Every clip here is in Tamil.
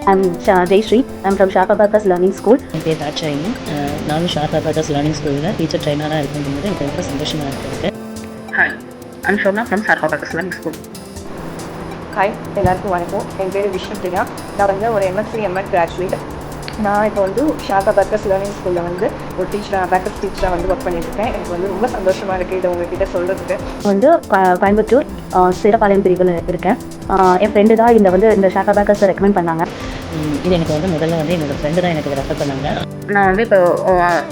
I'm Jayashree. I'm from Sharp Abacus Learning School. என் பேர் தாட்சாயினி. நானும் ஷார்ப் அபாக்கஸ் லேர்னிங் ஸ்கூலில் டீச்சர் ட்ரைனராக இருக்கும்போது எனக்கு ரொம்ப சந்தோஷமாக இருக்குது. Hi, I'm Shobna from Sharp Abacus Learning School. Hi எல்லாருக்கும் வணக்கம். என் பேர் விஷ்ணுபிரியா. நான் வந்து ஒரு எம்எஸ்சி எம்எட் கிராஜுவேட். நான் இப்போ வந்து ஷார்ப் அபாக்கஸ் லேர்னிங் ஸ்கூலில் வந்து ஒரு அபாக்கஸ் டீச்சராக வந்து ஒர்க் பண்ணியிருக்கேன். எனக்கு வந்து ரொம்ப சந்தோஷமாக இருக்குது இதை உங்ககிட்ட சொல்கிறதுக்கு. வந்து கோயம்புத்தூர் சிறப்பாளையம் பிரிவில் இருக்கேன். என் ஃப்ரெண்டு தான் இந்த ஷார்ப் அபாக்கஸை ரெக்கமெண்ட் பண்ணாங்க. இது எனக்கு வந்து முதல்ல வந்து என்னோடய ஃப்ரெண்டு தான் எனக்கு ரெஃபர் பண்ணாங்க. நான் வந்து இப்போ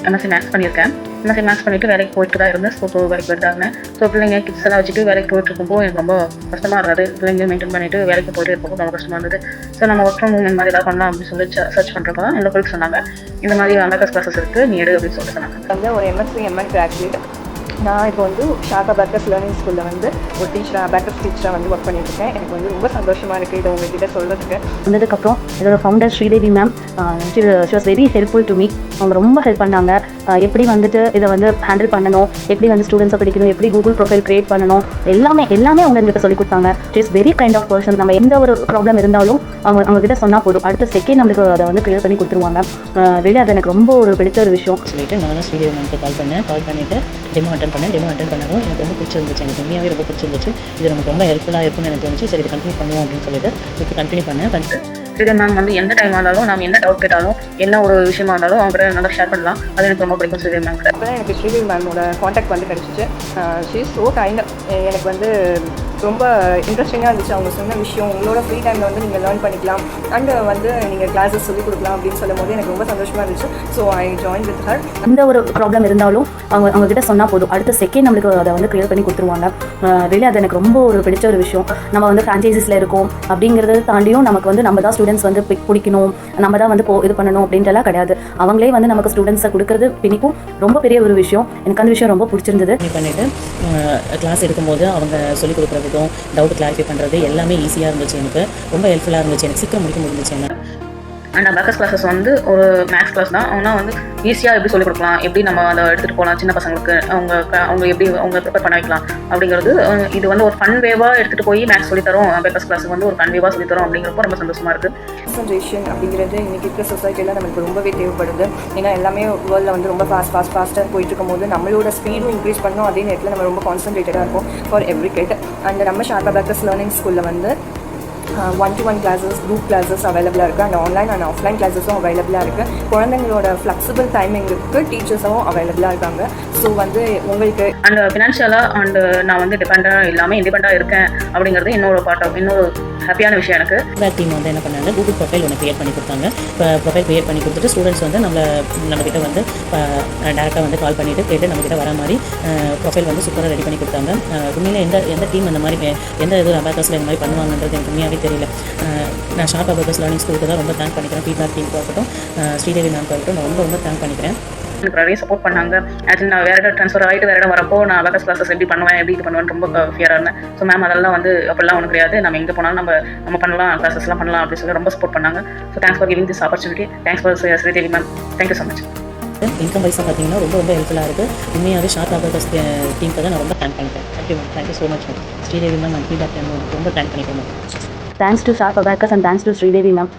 எம்எஸ்சி மேக்ஸ் பண்ணியிருக்கேன். எம்எஸ்சி மேக்ஸ் பண்ணிவிட்டு வேலைக்கு போயிட்டு தான் இருந்தேன். ஸோ வேலைக்கு போயிட்டு தான் இருந்தேன். ஸோ பிள்ளைங்க கிட்ஸ் எல்லாம் வச்சுட்டு வேலைக்கு போயிட்டு இருக்கும்போது எனக்கு ரொம்ப கஷ்டமாக இருந்தது. பிள்ளைங்க மெயின்டைன் பண்ணிவிட்டு வேலைக்கு போயிட்டு இருக்கும்போது ரொம்ப கஷ்டமாக இருந்தது. ஸோ நம்ம ஒர்க் ஃப்ரம் ஹோம் இந்த மாதிரி ஏதாவது பண்ணலாம் அப்படின்னு சொல்லி சர்ச் பண்ணுறப்போ தான் என்னோட ஃப்ரெண்ட்ஸ் சொன்னாங்க இந்த மாதிரி அபாக்கஸ் கிளாஸஸ் இருக்குது, நீ எடு அப்படின்னு சொல்லிட்டு சொன்னாங்க. வந்து ஒரு எம்எஸ்சி எம்எட் கிராஜுவேட். நான் இப்போ வந்து ஷார்ப் அபாக்கஸ் லேர்னிங் ஸ்கூலில் வந்து ஒரு அபாக்கஸ் டீச்சராக வந்து ஒர்க் பண்ணியிருக்கேன். எனக்கு வந்து ரொம்ப சந்தோஷமாக இருக்குது இதை உங்ககிட்ட சொல்கிறதுக்கு. வந்ததுக்கப்புறம் இதோட founder Sridevi ma'am she was very helpful to me. அவங்க ரொம்ப ஹெல்ப் பண்ணாங்க. எப்படி வந்துட்டு இதை வந்து ஹேண்டில் பண்ணணும், எப்படி வந்து ஸ்டூடெண்ட்ஸை படிக்கணும், எப்படி கூகுள் ப்ரொஃபைல் க்ரியேட் பண்ணணும், எல்லாமே அவங்க எங்களுக்கு சொல்லிக் கொடுத்தாங்க. She is very kind of person. நம்ம எந்த ஒரு ப்ராப்ளம் இருந்தாலும் அவங்ககிட்ட சொன்னால் போதும், அடுத்த செகண்ட் நம்மளுக்கு அதை வந்து க்ளியர் பண்ணி கொடுத்துருவாங்க. வெளியே அது எனக்கு ரொம்ப ஒரு பிடிச்ச ஒரு விஷயம். சொல்லிவிட்டு நானும் ஸ்ரீதேவி மேம்க்கு கால் பண்ணிவிட்டு டெமோ அட்டன் பண்ணதும் எனக்கு ரொம்ப பிடிச்சிருந்துச்சு. எனக்கு உண்மையாகவே ரொம்ப பிடிச்சிருந்துச்சு. இது நமக்கு ரொம்ப ஹெல்ப்ஃபுல்லாக இருக்கும்னு எனக்கு தோணுச்சு. சரி, இது கண்டினியூ பண்ணுவோம் அப்படின்னு சொல்லிட்டு இப்போ கண்டினியூ பண்ணிட்டு ஸ்ரீதேவி மேம் வந்து எந்த டைம் இருந்தாலும் நம்ம என்ன டவுட் கேட்டாலும் என்ன ஒரு விஷயமா இருந்தாலும் அவங்க நல்லா ஷேர் பண்ணலாம். அது எனக்கு ரொம்ப பிடிக்கும் ஸ்ரீதேவி மேம். அப்போ தான் எனக்கு ஸ்ரீதேவி மேமோட காண்டாக்ட் வந்து கிடச்சிச்சு. She is so kind. எனக்கு வந்து ரொம்ப இன்ட்ரெஸ்டிங்காக இருந்துச்சு அவங்க சொன்ன விஷயம். உங்களோட ஃப்ரீ டைமில் வந்து நீங்கள் லேர்ன் பண்ணிக்கலாம் அண்டு வந்து நீங்கள் கிளாஸஸ் சொல்லிக் கொடுக்கலாம் அப்படின்னு சொல்லும் போது எனக்கு ரொம்ப சந்தோஷமாக இருந்துச்சு. So I join with her. எந்த ஒரு ப்ராப்ளம் இருந்தாலும் அவங்ககிட்ட சொன்னால் போதும், அடுத்த செகண்ட் நம்மளுக்கு அதை வந்து க்ளியர் பண்ணி கொடுத்துருவாங்க. வெளியே அது எனக்கு ரொம்ப ஒரு பிடிச்ச ஒரு விஷயம். நம்ம வந்து ஃப்ரான்ச்சைஸில் இருக்கோம் அப்படிங்கிறத தாண்டியும் நமக்கு வந்து நம்ம தான் ஸ்டூடெண்ட்ஸ் வந்து பிடிக்கணும், நம்ம தான் வந்து இது பண்ணணும் அப்படின்றலாம் கிடையாது. அவங்களே வந்து நமக்கு ஸ்டூடெண்ட்ஸை கொடுக்குறது பிடிக்கும். ரொம்ப பெரிய ஒரு விஷயம். எனக்கு அந்த விஷயம் ரொம்ப பிடிச்சிருந்தது. பண்ணிவிட்டு கிளாஸ் எடுக்கும்போது அவங்க சொல்லிக் கொடுக்குற விதம், டவுட் கிளாரிஃபை பண்ணுறது எல்லாமே ஈஸியாக இருந்துச்சு. எனக்கு ரொம்ப ஹெல்ப்ஃபுல்லாக இருந்துச்சு. எனக்கு சீக்கிரம் முடிக்க முடிஞ்சிச்சு. என்ன அண்ட் அபாக்கஸ் கிளாஸஸ் வந்து ஒரு மேக்ஸ் கிளாஸ் தான். ஆனால் வந்து ஈஸியாக எப்படி சொல்லிக் கொடுக்கலாம், எப்படி நம்ம அதை எடுத்துகிட்டு போகலாம், சின்ன பசங்களுக்கு அவங்க எப்படி அவங்க ப்ரிப்பேர் பண்ண வைக்கலாம் அப்படிங்கிறது. இது வந்து ஒரு ஃபன் வேவாக எடுத்துகிட்டு போய் மேக்ஸ் சொல்லித்தரோம், அபாக்கஸ் கிளாஸுக்கு வந்து ஒரு ஃபன் வேவாக சொல்லித்தரோம் அப்படிங்கிறப்போ ரொம்ப சந்தோஷமாக இருக்குது. கான்சன்ட்ரேஷன் அப்படிங்கிறது இன்றைக்கி இருக்கிற சொசைட்டியில் நமக்கு ரொம்பவே தேவைப்படுது. ஏன்னா எல்லாமே வேர்ல்டில் வந்து ரொம்ப ஃபாஸ்ட்டாக போயிட்டு இருக்கும்போது நம்மளோட ஸ்பீடும் இன்க்ரீஸ் பண்ணணும். அதே நேரத்தில் நம்ம ரொம்ப கான்சன்ட்ரேட்டடாக இருக்கும் ஃபார் எவ்ரி கிட். அண்ட் நம்ம ஷார்ப் அபாக்கஸ் லேர்னிங் ஸ்கூலில் வந்து 1-to-1 கிளாஸஸ், குரூப் கிளாஸஸ் அவைலபிளாக இருக்குது. அண்ட் ஆன்லைன் அண்ட் ஆஃப்லைன் கிளாஸஸும் அவைலபிளாக இருக்குது. குழந்தைங்களோட ஃப்ளெக்சிபிள் டைமிங்குக்கு டீச்சர்ஸும் அவைலபிளாக இருக்காங்க. ஸோ வந்து உங்களுக்கு அண்ட் ஃபினான்ஷியலாக அண்ட் நான் வந்து டிபெண்டாக இல்லாமல் இண்டிபெண்டாக இருக்கேன் அப்படிங்கிறது இன்னொரு இன்னொரு ஹாப்பியான விஷயம் எனக்கு. பேக் டீம் வந்து என்ன பண்ணாங்க, கூகுள் ப்ரொஃபைல் ஒன்று க்ரியேட் பண்ணி கொடுத்தாங்க. இப்போ ப்ரொஃபைல் க்ரியேட் பண்ணி கொடுத்துட்டு ஸ்டூடெண்ட்ஸ் வந்து நம்மக்கிட்ட வந்து டேரெக்டாக வந்து கால் பண்ணிவிட்டு கேட்டு நம்மக்கிட்ட வர மாதிரி ப்ரொஃபைல் வந்து சூப்பராக ரெடி பண்ணி கொடுத்தாங்க. உண்மையிலே எந்த டீம் அந்த மாதிரி எந்த இது அபாக்கஸில் இந்த மாதிரி பண்ணுவாங்கன்றது எனக்கு உண்மையாகவே தெரியல. நான் ஷார்ப் அபாக்கஸ் லேர்னிங் ஸ்கூலுக்கு தான் ரொம்ப தேங்க் பண்ணிக்கிறேன். ஃபீட்பேக் டீமுக்கு ஆகட்டும், ஸ்ரீதேவி மேம்க்கு ஆகட்டும், நான் ரொம்ப தேங்க் பண்ணிக்கிறேன். எனக்கு நிறைய சப்போர்ட் பண்ணாங்க. ஆக்சுவலி நான் வேறு இடம் ட்ரான்ஸ்ஃபர் ஆகிட்டு வேறு இடம் வரப்போ நான் அபாக்கஸ் கிளாஸஸ் எப்படி இது பண்ணுவேன் ரொம்ப ஃபியராக இருந்தேன். ஸோ மேம் அதெல்லாம் வந்து அப்படிலாம் ஒன்றும் கிடையாது, நம்ம எங்கே போனாலும் நம்ம பண்ணலாம், கிளாஸஸ்லாம் பண்ணலாம் அப்படின்னு சொல்லி ரொம்ப சப்போர்ட் பண்ணாங்க. So thanks for giving this opportunity. Thanks for Sridevi ma'am. Thank you so much. Income வைஸாக பார்த்தீங்கன்னா ரொம்ப ஹெல்ப்ஃபுல்லாக இருக்குது. உண்மையாகவே ஷார்ப் அபாக்கஸ் டீமுக்கு தான் நான் ரொம்ப தேங்க் பண்ணிக்கிறேன். Thank you so much ma'am. Sridevi ma'am and feedback ரொம்ப தேங்க் பண்ணிக்கிறேன். Thanks to Sharp Abacus and thanks to Sridevi ma'am.